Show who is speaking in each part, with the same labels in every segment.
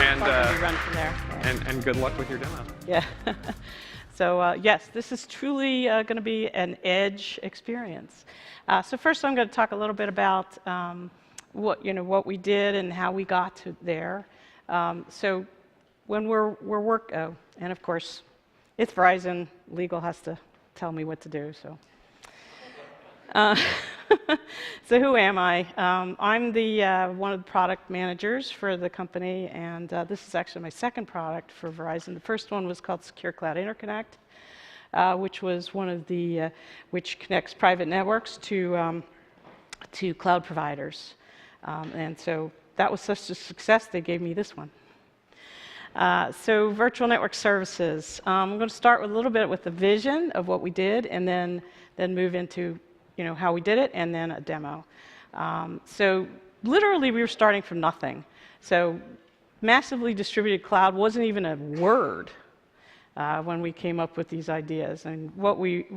Speaker 1: And
Speaker 2: we run from there.
Speaker 1: And good luck with your demo.
Speaker 2: Yeah. So yes, this is truly going to be an edge experience. So first, I'm going to talk a little bit about what we did and how we got to there. So when and of course, it's Verizon. Legal has to tell me what to do. So. So who am I? I'm one of the product managers for the company, and this is actually my second product for Verizon. The first one was called Secure Cloud Interconnect, which was one of the which connects private networks to cloud providers, and so that was such a success they gave me this one. So virtual network services. I'm going to start with a little bit with the vision of what we did, and then move into how we did it, and then a demo. So literally, we were starting from nothing. So massively distributed cloud wasn't even a word when we came up with these ideas. And what we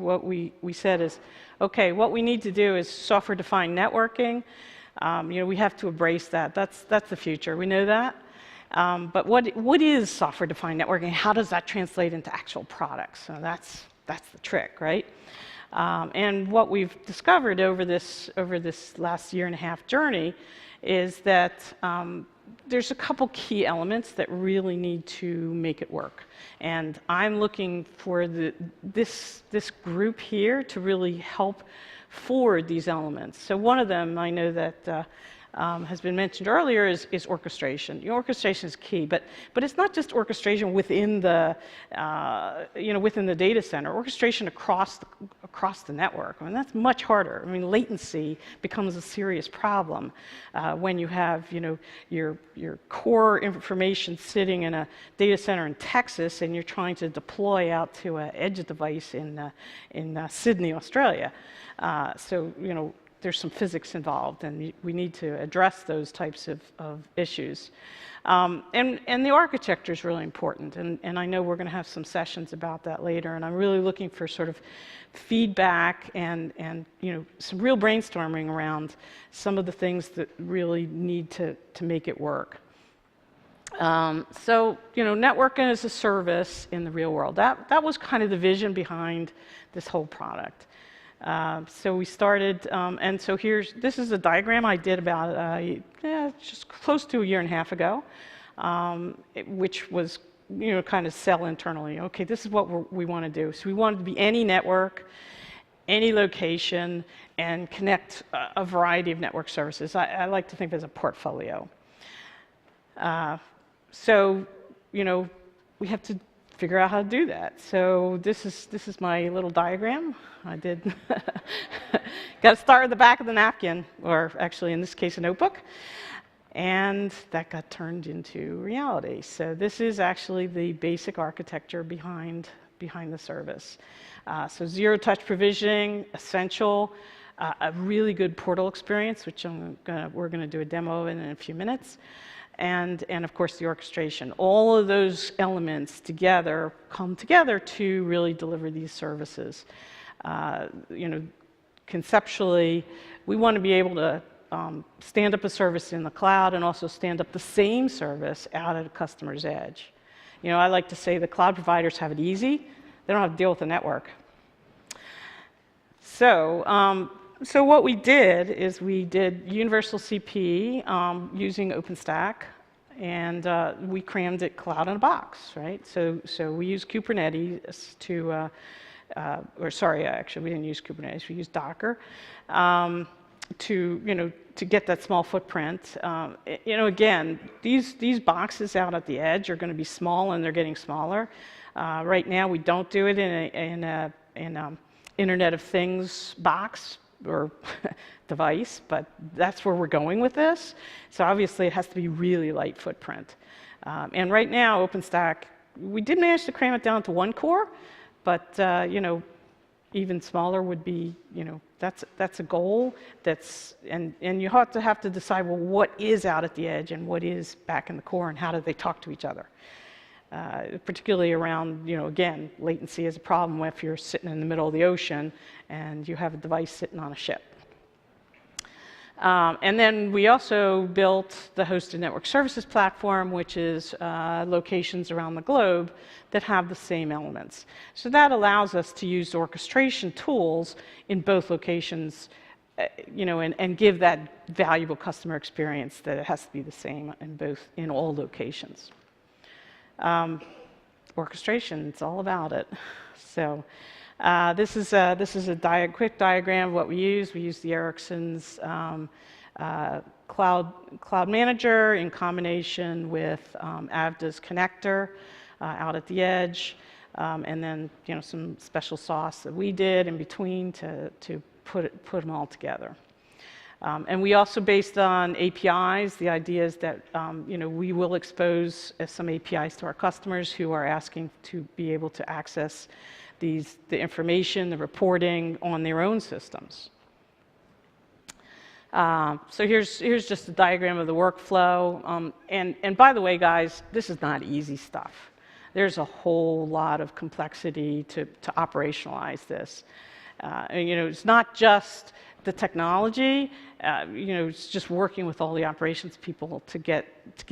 Speaker 2: said is, okay, what we need to do is software-defined networking. We have to embrace that. That's the future. We know that. But what is software-defined networking? How does that translate into actual products? So that's the trick, right? And what we've discovered over this last year and a half journey is that there's a couple key elements that really need to make it work. And I'm looking for this group here to really help forward these elements. So one of them I know that has been mentioned earlier is orchestration. Orchestration is key, but it's not just orchestration within the within the data center. Orchestration across the network. I mean, that's much harder. I mean, latency becomes a serious problem when you have your core information sitting in a data center in Texas, and you're trying to deploy out to an edge device in Sydney, Australia. So there's some physics involved, and we need to address those types of issues. And the architecture is really important, and I know we're going to have some sessions about that later, and I'm really looking for sort of feedback and some real brainstorming around some of the things that really need to make it work. So networking as a service in the real world, that was kind of the vision behind this whole product. So we started, and so this is a diagram I did about just close to a year and a half ago, which was kind of sell internally. Okay, this is what we want to do. So we wanted to be any network, any location, and connect a variety of network services. I like to think of it as a portfolio. So we have to figure out how to do that. So this is my little diagram. I did. Got to start at the back of the napkin, or actually in this case a notebook, and that got turned into reality. So this is actually the basic architecture behind the service. So zero-touch provisioning, essential, a really good portal experience, which we're going to do a demo in a few minutes. And of course the orchestration. All of those elements come together to really deliver these services. Conceptually, we want to be able to stand up a service in the cloud and also stand up the same service out at a customer's edge. I like to say the cloud providers have it easy. They don't have to deal with the network. So what we did is we did universal CP using OpenStack, and we crammed it cloud in a box, right? So we use Kubernetes to, actually we didn't use Kubernetes, we used Docker to get that small footprint. Again, these boxes out at the edge are going to be small, and they're getting smaller. Right now, we don't do it in a Internet of Things box or device, but that's where we're going with this. So obviously it has to be really light footprint. And right now, OpenStack, we did manage to cram it down to one core, but even smaller would be, that's a goal. And you have to decide, well, what is out at the edge and what is back in the core, and how do they talk to each other? Particularly around, again, latency is a problem if you're sitting in the middle of the ocean and you have a device sitting on a ship. And then we also built the hosted network services platform, which is locations around the globe that have the same elements. So that allows us to use orchestration tools in both locations, and give that valuable customer experience that it has to be the same in all locations. Orchestration, it's all about it. So this is a quick diagram of what we use. We use the Ericsson's Cloud Manager in combination with Avda's connector out at the edge, and then some special sauce that we did in between to put them all together. And we also, based on APIs, the idea is that we will expose some APIs to our customers who are asking to be able to access the information, the reporting on their own systems. So here's just a diagram of the workflow. And by the way, guys, this is not easy stuff. There's a whole lot of complexity to operationalize this. It's not just the technology. It's just working with all the operations people to get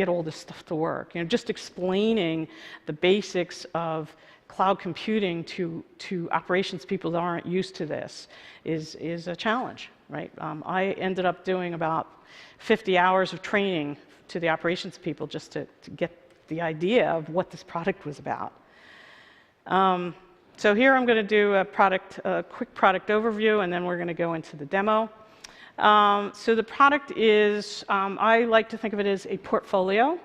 Speaker 2: all this stuff to work. Just explaining the basics of cloud computing to operations people that aren't used to this is a challenge, right? I ended up doing about 50 hours of training to the operations people just to get the idea of what this product was about. So here I'm going to do a quick product overview, and then we're going to go into the demo. So the product is, I like to think of it as a portfolio.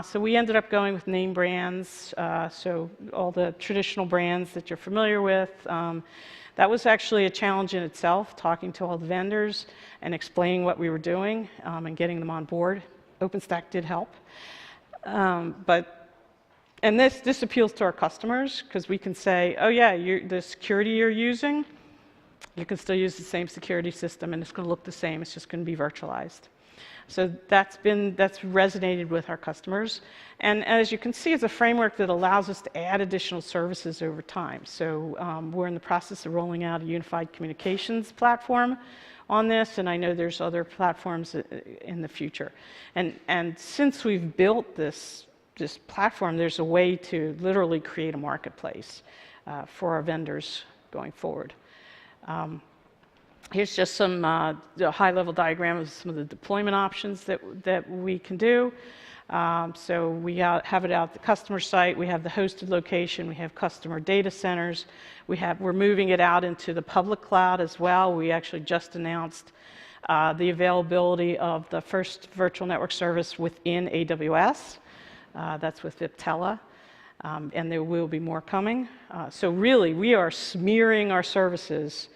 Speaker 2: So we ended up going with name brands, so all the traditional brands that you're familiar with. That was actually a challenge in itself, talking to all the vendors and explaining what we were doing and getting them on board. OpenStack did help. And this appeals to our customers because we can say, oh yeah, the security you're using, you can still use the same security system and it's going to look the same, it's just going to be virtualized. So that's resonated with our customers. And as you can see, it's a framework that allows us to add additional services over time. So we're in the process of rolling out a unified communications platform on this, and I know there's other platforms in the future. And since we've built this platform, there's a way to literally create a marketplace for our vendors going forward. Here's just some high-level diagram of some of the deployment options that we can do. So we have it out at the customer site. We have the hosted location. We have customer data centers. We're moving it out into the public cloud as well. We actually just announced the availability of the first virtual network service within AWS. That's with Viptela. And there will be more coming. So really, we are smearing our services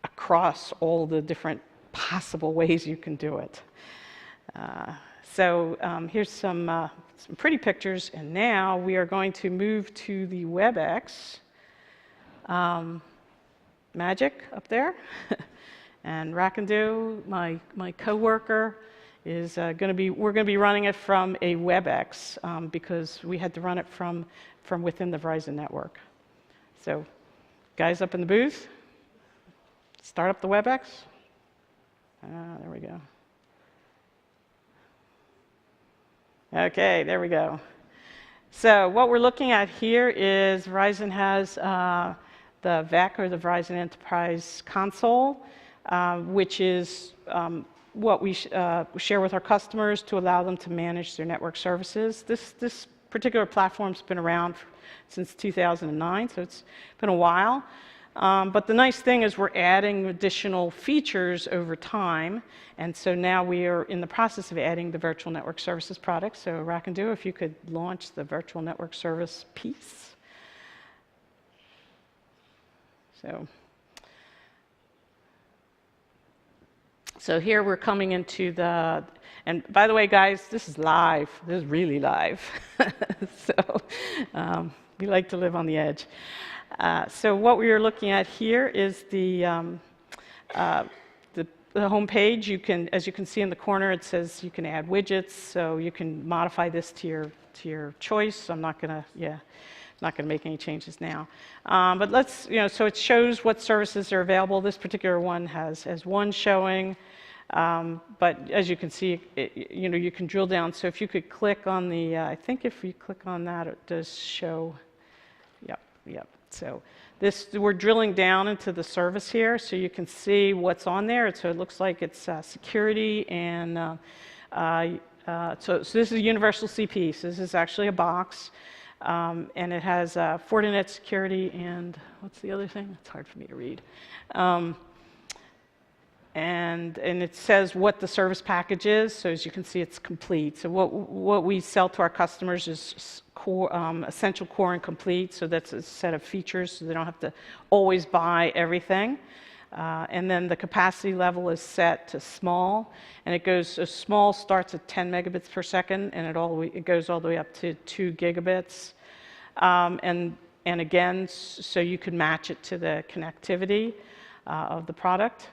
Speaker 2: across all the different possible ways you can do it. So here's some pretty pictures, and now we are going to move to the WebEx magic up there. And Rakandu, my coworker, is we're going to be running it from a WebEx because we had to run it from within the Verizon network. So guys up in the booth, start up the WebEx. There we go. Okay, there we go. So what we're looking at here is Verizon has the VEC, or the Verizon Enterprise Console, which is what we share with our customers to allow them to manage their network services. This particular platform's been around since 2009, so it's been a while. But the nice thing is we're adding additional features over time, and so now we are in the process of adding the virtual network services product. So Rakandu, if you could launch the virtual network service piece. So here we're coming into the, and by the way, guys, this is live. This is really live. So we like to live on the edge. So what we are looking at here is the home page. As you can see in the corner, it says you can add widgets, so you can modify this to your choice. I'm not going to make any changes now. But let's, so it shows what services are available. This particular one has one showing. But as you can see, you can drill down. So if you could click on the, I think if you click on that, it does show. Yep. So we're drilling down into the service here, so you can see what's on there. So it looks like it's security and so this is a universal CP. So this is actually a box, and it has Fortinet security and what's the other thing? It's hard for me to read. And it says what the service package is. So as you can see, it's complete. So what we sell to our customers is core, essential, core, and complete. So that's a set of features, so they don't have to always buy everything. And then the capacity level is set to small, and it goes. So small starts at 10 megabits per second, and it goes all the way up to 2 gigabits. And again, so you can match it to the connectivity of the product.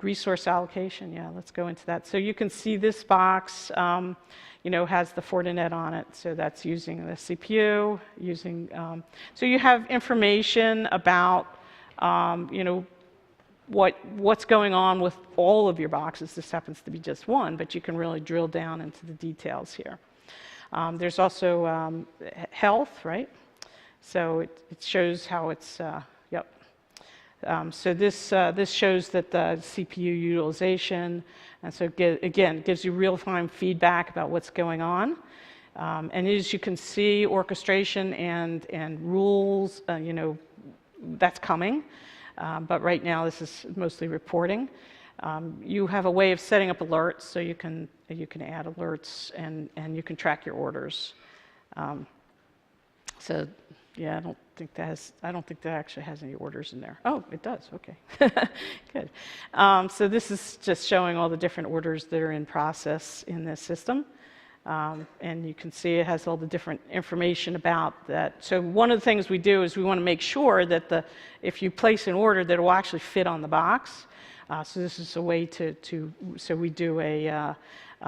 Speaker 2: Resource allocation, let's go into that. So you can see this box, has the Fortinet on it. So that's using the CPU, so you have information about, what's going on with all of your boxes. This happens to be just one, but you can really drill down into the details here. There's also health, right? So it shows how it's, so this shows that the CPU utilization, and so again, it gives you real-time feedback about what's going on. And as you can see, orchestration and rules, that's coming. But right now, this is mostly reporting. You have a way of setting up alerts, so you can add alerts and you can track your orders. So yeah, I don't think that actually has any orders in there. Oh, it does. Okay, good. So this is just showing all the different orders that are in process in this system. And you can see it has all the different information about that. So one of the things we do is we want to make sure that if you place an order, that it will actually fit on the box. So this is a way so we do a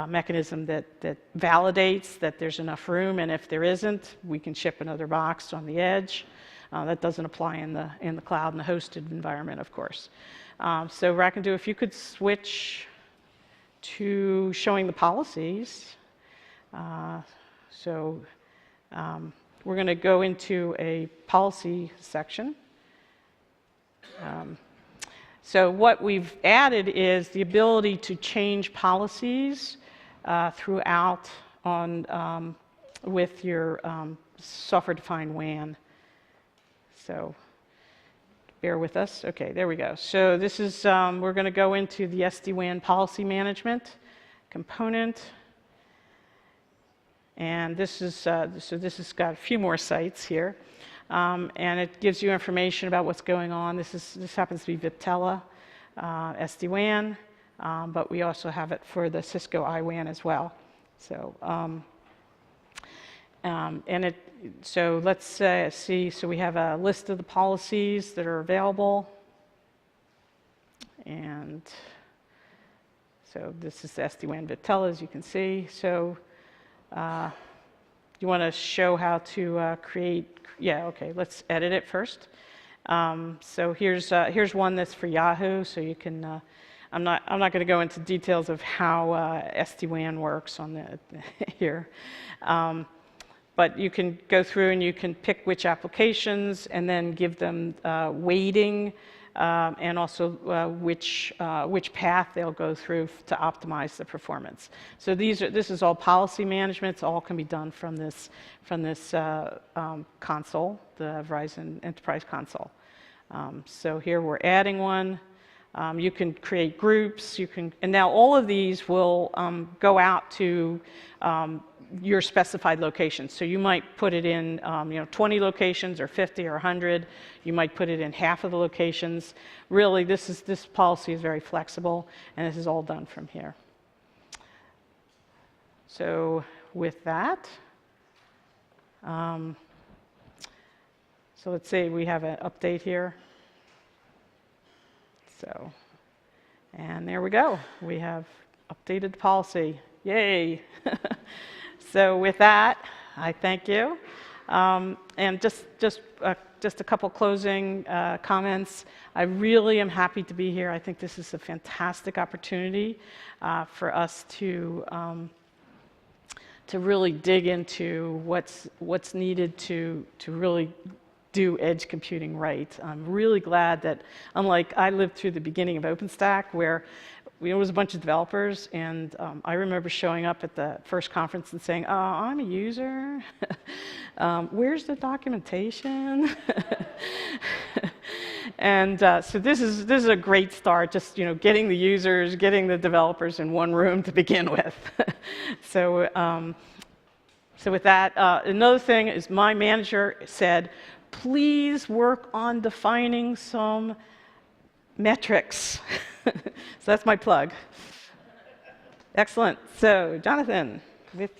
Speaker 2: mechanism that validates that there's enough room, and if there isn't, we can ship another box on the edge. That doesn't apply in the cloud and the hosted environment, of course. So what I can do, if you could switch to showing the policies. So we're going to go into a policy section. So what we've added is the ability to change policies throughout with your software-defined WAN. So bear with us. Okay, there we go. So this is, we're going to go into the SD-WAN policy management component. And this is, so this has got a few more sites here. And it gives you information about what's going on. This happens to be Viptela SD-WAN, but we also have it for the Cisco iWAN as well. So, so let's see. So we have a list of the policies that are available, and so this is the SD-WAN Viptela, as you can see. So you want to show how to create. Yeah, okay, let's edit it first. So here's one that's for Yahoo, so you can, I'm not going to go into details of how SD-WAN works on here. But you can go through and you can pick which applications and then give them weighting and also which path they'll go through to optimize the performance. So this is all policy management. It all can be done from this console, the Verizon Enterprise Console. So here we're adding one. You can create groups. And now all of these will go out to your specified locations. So you might put it in 20 locations or 50 or 100. You might put it in half of the locations. Really, this policy is very flexible, and this is all done from here. So with that, so let's say we have an update here. So, and there we go. We have updated the policy. Yay! So with that, I thank you. And just a just a couple closing comments. I really am happy to be here. I think this is a fantastic opportunity for us to really dig into what's needed to really do edge computing right. I'm really glad that, unlike I lived through the beginning of OpenStack, where it was a bunch of developers, and I remember showing up at the first conference and saying, "Oh, I'm a user. Where's the documentation?" And so this is a great start. Just getting the users, getting the developers in one room to begin with. So with that, another thing is my manager said, please work on defining some metrics. So that's my plug. Excellent. So Jonathan, with